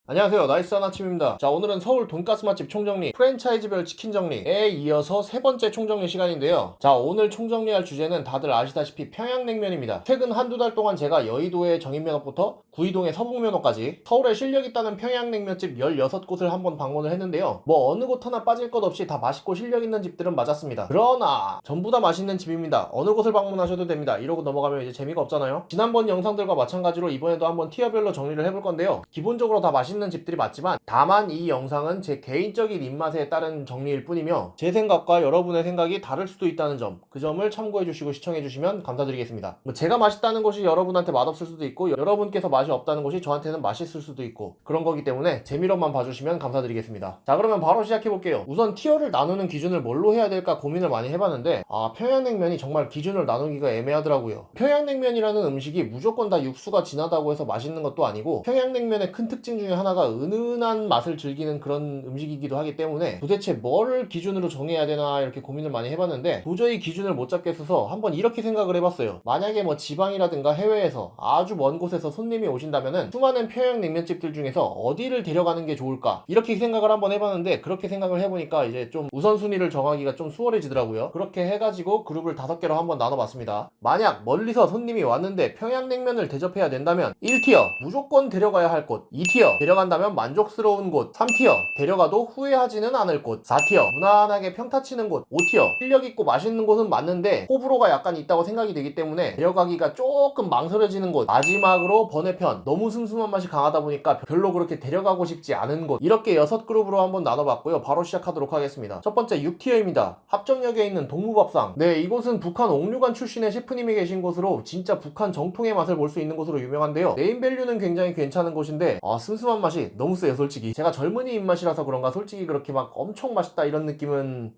안녕하세요, 나이스 하나침입니다. 자, 오늘은 서울 돈가스 맛집 총정리, 프랜차이즈별 치킨 정리에 이어서 세 번째 총정리 시간인데요. 자, 오늘 총정리할 주제는 다들 아시다시피 평양냉면입니다. 최근 한두 달 동안 제가 여의도의 정인면허부터 구이동의 서북면허까지 서울에 실력 있다는 평양냉면집 16곳을 한번 방문을 했는데요. 뭐 어느 곳 하나 빠질 것 없이 다 맛있고 실력 있는 집들은 맞았습니다. 그러나 전부 다 맛있는 집입니다. 어느 곳을 방문하셔도 됩니다. 이러고 넘어가면 이제 재미가 없잖아요. 지난번 영상들과 마찬가지로 이번에도 한번 티어별로 정리를 해볼 건데요. 기본적으로 다 맛있는 집들이 맞지만 다만 이 영상은 제 개인적인 입맛에 따른 정리일 뿐이며 제 생각과 여러분의 생각이 다를 수도 있다는 점, 그 점을 참고해 주시고 시청해 주시면 감사드리겠습니다. 뭐 제가 맛있다는 것이 여러분한테 맛없을 수도 있고 여러분께서 맛이 없다는 것이 저한테는 맛있을 수도 있고 그런 거기 때문에 재미로만 봐주시면 감사드리겠습니다. 자, 그러면 바로 시작해 볼게요. 우선 티어를 나누는 기준을 뭘로 해야 될까 고민을 많이 해봤는데 평양냉면이 정말 기준을 나누기가 애매하더라고요. 평양냉면이라는 음식이 무조건 다 육수가 진하다고 해서 맛있는 것도 아니고 평양냉면의 큰 특징 중에 하나가 은은한 맛을 즐기는 그런 음식이기도 하기 때문에 도대체 뭘 기준으로 정해야 되나 이렇게 고민을 많이 해봤는데 도저히 기준을 못 잡겠어서 한번 이렇게 생각을 해봤어요. 만약에 뭐 지방이라든가 해외에서 아주 먼 곳에서 손님이 오신다면은 수많은 평양냉면집들 중에서 어디를 데려가는 게 좋을까 이렇게 생각을 한번 해봤는데 그렇게 생각을 해보니까 이제 좀 우선순위를 정하기가 좀 수월해지더라고요. 그렇게 해가지고 그룹을 5개로 한번 나눠봤습니다. 만약 멀리서 손님이 왔는데 평양냉면을 대접해야 된다면 1티어 무조건 데려가야 할 곳, 2티어 데려간다면 만족스러운 곳, 3티어 데려가도 후회하지는 않을 곳, 4티어 무난하게 평타 치는 곳, 5티어 실력 있고 맛있는 곳은 맞는데 호불호가 약간 있다고 생각이 되기 때문에 데려가기가 조금 망설여지는 곳, 마지막으로 번외편 너무 슴슴한 맛이 강하다 보니까 별로 그렇게 데려가고 싶지 않은 곳, 이렇게 6그룹으로 한번 나눠봤고요. 바로 시작하도록 하겠습니다. 첫 번째 6티어입니다. 합정역에 있는 동무밥상. 네, 이곳은 북한 옥류관 출신의 셰프님이 계신 곳으로 진짜 북한 정통의 맛을 볼 수 있는 곳으로 유명한데요. 네임밸류는 굉장히 괜찮은 곳인데 슴슴한 맛이 너무 세요. 솔직히 제가 젊은이 입맛이라서 그런가 솔직히 그렇게 막 엄청 맛있다 이런 느낌은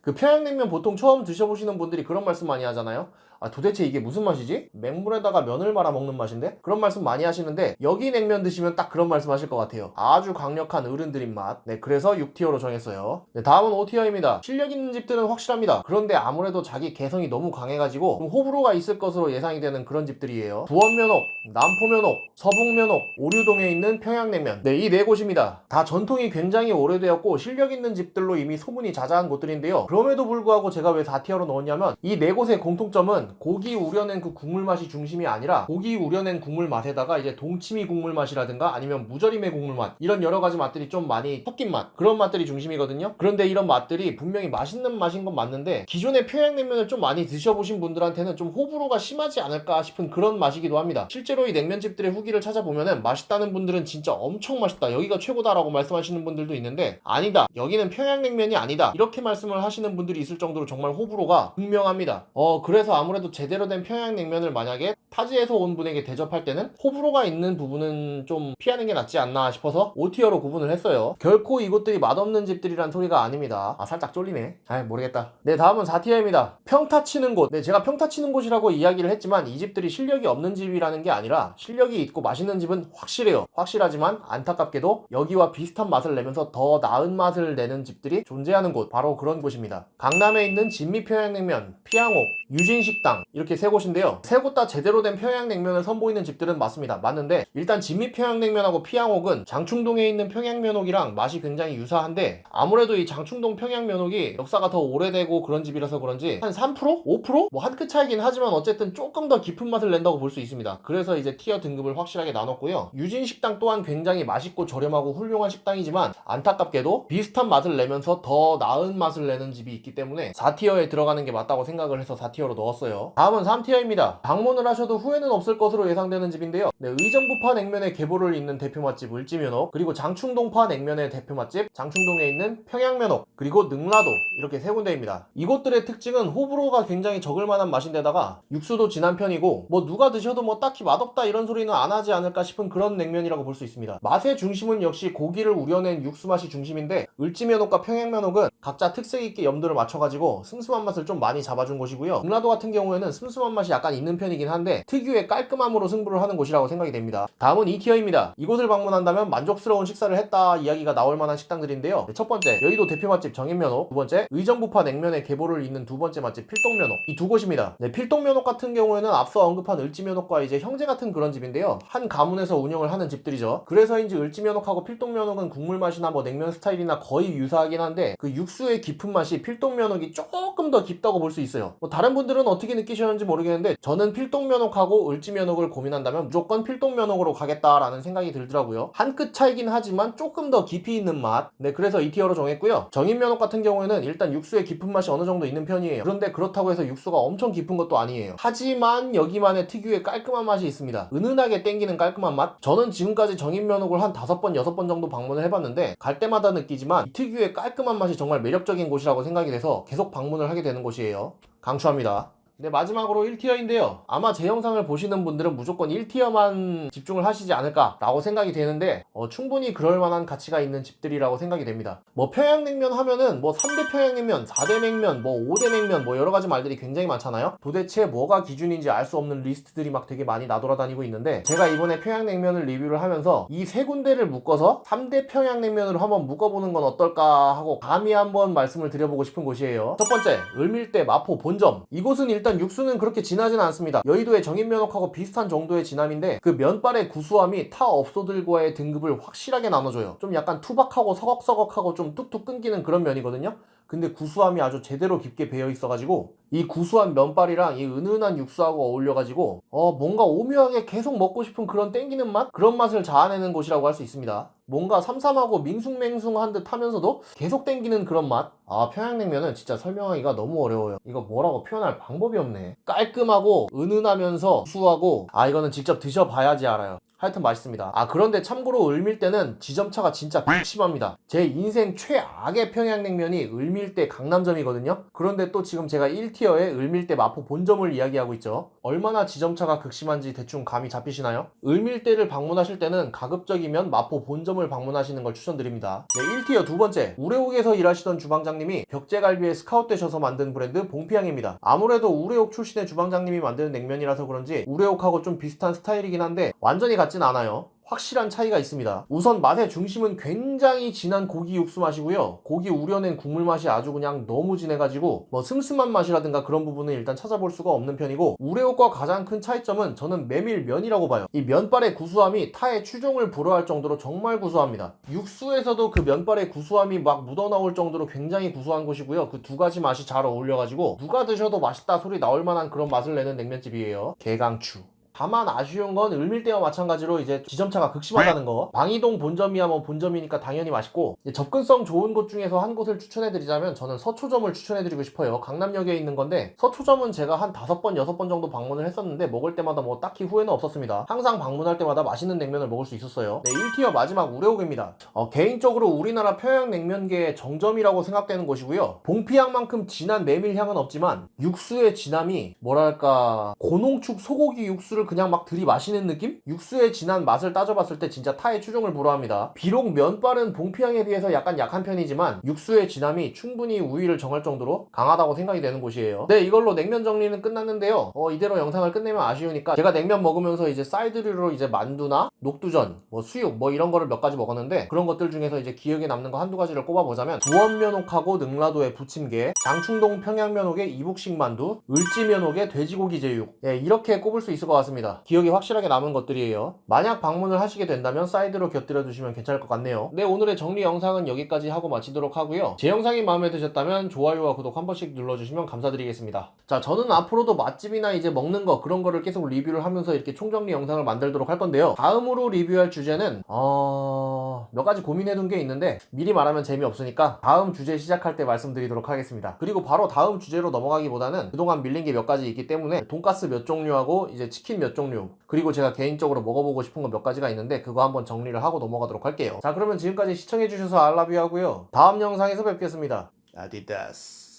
그 평양냉면 보통 처음 드셔보시는 분들이 그런 말씀 많이 하잖아요. 도대체 이게 무슨 맛이지? 맹물에다가 면을 말아 먹는 맛인데? 그런 말씀 많이 하시는데 여기 냉면 드시면 딱 그런 말씀 하실 것 같아요. 아주 강력한 어른들인 맛. 네, 그래서 6티어로 정했어요. 네, 다음은 5티어입니다. 실력 있는 집들은 확실합니다. 그런데 아무래도 자기 개성이 너무 강해가지고 좀 호불호가 있을 것으로 예상이 되는 그런 집들이에요. 부원면옥, 남포면옥, 서북면옥, 오류동에 있는 평양냉면. 네, 이 4곳입니다. 다 전통이 굉장히 오래되었고 실력 있는 집들로 이미 소문이 자자한 곳들인데요. 그럼에도 불구하고 제가 왜 4티어로 넣었냐면 이 4곳의 공통점은 고기 우려낸 그 국물 맛이 중심이 아니라 고기 우려낸 국물 맛에다가 이제 동치미 국물 맛이라든가 아니면 무절임의 국물 맛, 이런 여러 가지 맛들이 좀 많이 섞인 맛, 그런 맛들이 중심이거든요. 그런데 이런 맛들이 분명히 맛있는 맛인 건 맞는데 기존의 평양냉면을 좀 많이 드셔보신 분들한테는 좀 호불호가 심하지 않을까 싶은 그런 맛이기도 합니다. 실제로 이 냉면집들의 후기를 찾아보면은 맛있다는 분들은 진짜 엄청 맛있다, 여기가 최고다라고 말씀하시는 분들도 있는데 아니다, 여기는 평양냉면이 아니다, 이렇게 말씀을 하시는 분들이 있을 정도로 정말 호불호가 분명합니다. 그래서 아무래도 제대로 된 평양냉면을 만약에 타지에서 온 분에게 대접할 때는 호불호가 있는 부분은 좀 피하는 게 낫지 않나 싶어서 5티어로 구분을 했어요. 결코 이곳들이 맛없는 집들이란 소리가 아닙니다. 살짝 쫄리네. 모르겠다. 네, 다음은 4티어입니다. 평타 치는 곳. 네, 제가 평타 치는 곳이라고 이야기를 했지만 이 집들이 실력이 없는 집이라는 게 아니라 실력이 있고 맛있는 집은 확실해요. 확실하지만 안타깝게도 여기와 비슷한 맛을 내면서 더 나은 맛을 내는 집들이 존재하는 곳, 바로 그런 곳입니다. 강남에 있는 진미평양냉면, 피양옥, 유진식당, 이렇게 3곳인데요. 3곳 다 제대로 된 평양냉면을 선보이는 집들은 맞습니다. 맞는데 일단 진미평양냉면하고 피양옥은 장충동에 있는 평양면옥이랑 맛이 굉장히 유사한데 아무래도 이 장충동 평양면옥이 역사가 더 오래되고 그런 집이라서 그런지 한 3%? 5%? 뭐 한 끗 차이긴 하지만 어쨌든 조금 더 깊은 맛을 낸다고 볼 수 있습니다. 그래서 이제 티어 등급을 확실하게 나눴고요. 유진식당 또한 굉장히 맛있고 저렴하고 훌륭한 식당이지만 안타깝게도 비슷한 맛을 내면서 더 나은 맛을 내는 집이 있기 때문에 4티어에 들어가는 게 맞다고 생각을 해서 4티어로 넣었어요. 다음은 3티어입니다. 방문을 하셔도 후회는 없을 것으로 예상되는 집인데요. 네, 의정부파 냉면의 계보를 잇는 대표 맛집 을지면옥, 그리고 장충동파 냉면의 대표 맛집 장충동에 있는 평양면옥, 그리고 능라도, 이렇게 3군데입니다. 이곳들의 특징은 호불호가 굉장히 적을 만한 맛인데다가 육수도 진한 편이고 뭐 누가 드셔도 뭐 딱히 맛없다 이런 소리는 안 하지 않을까 싶은 그런 냉면이라고 볼 수 있습니다. 맛의 중심은 역시 고기를 우려낸 육수 맛이 중심인데 을지면옥과 평양면옥은 각자 특색 있게 염도를 맞춰가지고 슴슴한 맛을 좀 많이 잡아준 곳이고요. 능라도 같은 경우는 경우에는 슴슴한 맛이 약간 있는 편이긴 한데 특유의 깔끔함으로 승부를 하는 곳이라고 생각이 됩니다. 다음은 이티어입니다. 이곳을 방문한다면 만족스러운 식사를 했다 이야기가 나올 만한 식당들인데요. 첫 번째, 여의도 대표 맛집 정인면옥. 두 번째, 의정부파 냉면의 계보를 잇는 두 번째 맛집 필동면옥. 이 두 곳입니다. 필동면옥 같은 경우에는 앞서 언급한 을지면옥과 이제 형제 같은 그런 집인데요. 한 가문에서 운영을 하는 집들이죠. 그래서인지 을지면옥하고 필동면옥은 국물 맛이나 뭐 냉면 스타일이나 거의 유사하긴 한데 그 육수의 깊은 맛이 필동면옥이 조금 더 깊다고 볼 수 있어요. 뭐 다른 분들은 어떻게 느끼셨는지 모르겠는데 저는 필동면옥하고 을지면옥을 고민한다면 무조건 필동면옥으로 가겠다라는 생각이 들더라고요. 한 끗 차이긴 하지만 조금 더 깊이 있는 맛. 네, 그래서 이 티어로 정했고요. 정인면옥 같은 경우에는 일단 육수의 깊은 맛이 어느 정도 있는 편이에요. 그런데 그렇다고 해서 육수가 엄청 깊은 것도 아니에요. 하지만 여기만의 특유의 깔끔한 맛이 있습니다. 은은하게 땡기는 깔끔한 맛. 저는 지금까지 정인면옥을 한 5번, 6번 정도 방문을 해봤는데 갈 때마다 느끼지만 이 특유의 깔끔한 맛이 정말 매력적인 곳이라고 생각이 돼서 계속 방문을 하게 되는 곳이에요. 강추합니다. 네, 마지막으로 1티어인데요. 아마 제 영상을 보시는 분들은 무조건 1티어만 집중을 하시지 않을까 라고 생각이 되는데 충분히 그럴 만한 가치가 있는 집들이라고 생각이 됩니다. 뭐 평양냉면 하면은 뭐 3대 평양냉면, 4대 냉면, 뭐 5대 냉면 뭐 여러가지 말들이 굉장히 많잖아요. 도대체 뭐가 기준인지 알 수 없는 리스트들이 막 되게 많이 나돌아다니고 있는데 제가 이번에 평양냉면을 리뷰를 하면서 이 세 군데를 묶어서 3대 평양냉면으로 한번 묶어보는 건 어떨까 하고 감히 한번 말씀을 드려보고 싶은 곳이에요. 첫 번째, 을밀대 마포 본점. 이곳은 일단 육수는 그렇게 진하진 않습니다. 여의도의 정인면옥하고 비슷한 정도의 진함인데 그 면발의 구수함이 타 업소들과의 등급을 확실하게 나눠줘요. 좀 약간 투박하고 서걱서걱하고 좀 뚝뚝 끊기는 그런 면이거든요. 근데 구수함이 아주 제대로 깊게 배어 있어가지고 이 구수한 면발이랑 이 은은한 육수하고 어울려가지고 뭔가 오묘하게 계속 먹고 싶은 그런 땡기는 맛? 그런 맛을 자아내는 곳이라고 할 수 있습니다. 뭔가 삼삼하고 밍숭맹숭한 듯 하면서도 계속 땡기는 그런 맛? 평양냉면은 진짜 설명하기가 너무 어려워요. 이거 뭐라고 표현할 방법이 없네. 깔끔하고 은은하면서 구수하고 이거는 직접 드셔봐야지 알아요. 하여튼 맛있습니다. 그런데 참고로 을밀대는 지점차가 진짜 극심합니다. 제 인생 최악의 평양냉면이 을밀대 강남점이거든요. 그런데 또 지금 제가 1티어의 을밀대 마포 본점을 이야기하고 있죠. 얼마나 지점차가 극심한지 대충 감이 잡히시나요? 을밀대를 방문하실 때는 가급적이면 마포 본점을 방문하시는 걸 추천드립니다. 네, 1티어 두 번째, 우레옥에서 일하시던 주방장님이 벽제갈비에 스카웃되셔서 만든 브랜드 봉피향입니다. 아무래도 우레옥 출신의 주방장님이 만드는 냉면이라서 그런지 우레옥하고 좀 비슷한 스타일이긴 한데 완전히 같진 않아요. 확실한 차이가 있습니다. 우선 맛의 중심은 굉장히 진한 고기 육수 맛이고요. 고기 우려낸 국물 맛이 아주 그냥 너무 진해가지고 뭐 슴슴한 맛이라든가 그런 부분은 일단 찾아볼 수가 없는 편이고 우레옥과 가장 큰 차이점은 저는 메밀면이라고 봐요. 이 면발의 구수함이 타의 추종을 불허할 정도로 정말 구수합니다. 육수에서도 그 면발의 구수함이 막 묻어나올 정도로 굉장히 구수한 곳이고요. 그 두 가지 맛이 잘 어울려가지고 누가 드셔도 맛있다 소리 나올 만한 그런 맛을 내는 냉면집이에요. 개강추. 다만 아쉬운 건 을밀대와 마찬가지로 이제 지점차가 극심하다는 거. 방이동 본점이야 뭐 본점이니까 당연히 맛있고 접근성 좋은 곳 중에서 한 곳을 추천해드리자면 저는 서초점을 추천해드리고 싶어요. 강남역에 있는 건데 서초점은 제가 한 5번, 6번 정도 방문을 했었는데 먹을 때마다 뭐 딱히 후회는 없었습니다. 항상 방문할 때마다 맛있는 냉면을 먹을 수 있었어요. 네, 1티어 마지막 우레옥입니다. 개인적으로 우리나라 평양냉면계의 정점이라고 생각되는 곳이고요. 봉피향만큼 진한 메밀향은 없지만 육수의 진함이 뭐랄까 고농축 소고기 육수를 그냥 막 들이마시는 느낌? 육수의 진한 맛을 따져봤을 때 진짜 타의 추종을 불허합니다. 비록 면발은 봉피향에 비해서 약간 약한 편이지만 육수의 진함이 충분히 우위를 정할 정도로 강하다고 생각이 되는 곳이에요. 네, 이걸로 냉면 정리는 끝났는데요. 이대로 영상을 끝내면 아쉬우니까 제가 냉면 먹으면서 이제 사이드류로 이제 만두나 녹두전, 뭐 수육 뭐 이런 거를 몇 가지 먹었는데 그런 것들 중에서 이제 기억에 남는 거 한두 가지를 꼽아보자면 부원면옥하고 능라도의 부침개, 장충동 평양면옥의 이북식 만두, 을지면옥의 돼지고기 제육. 네, 이렇게 꼽을 수 있을 것 같습니다. 기억이 확실하게 남은 것들이에요. 만약 방문을 하시게 된다면 사이드로 곁들여 두시면 괜찮을 것 같네요. 네, 오늘의 정리 영상은 여기까지 하고 마치도록 하고요. 제 영상이 마음에 드셨다면 좋아요와 구독 한 번씩 눌러주시면 감사드리겠습니다. 자, 저는 앞으로도 맛집이나 이제 먹는 거 그런 거를 계속 리뷰를 하면서 이렇게 총정리 영상을 만들도록 할 건데요. 다음으로 리뷰할 주제는 몇 가지 고민해둔 게 있는데 미리 말하면 재미없으니까 다음 주제 시작할 때 말씀드리도록 하겠습니다. 그리고 바로 다음 주제로 넘어가기보다는 그동안 밀린 게 몇 가지 있기 때문에 돈가스 몇 종류하고 이제 치킨 몇 종류 그리고 제가 개인적으로 먹어보고 싶은 거 몇 가지가 있는데 그거 한번 정리를 하고 넘어가도록 할게요. 자, 그러면 지금까지 시청해주셔서 알라뷰 하고요. 다음 영상에서 뵙겠습니다. 아디다스.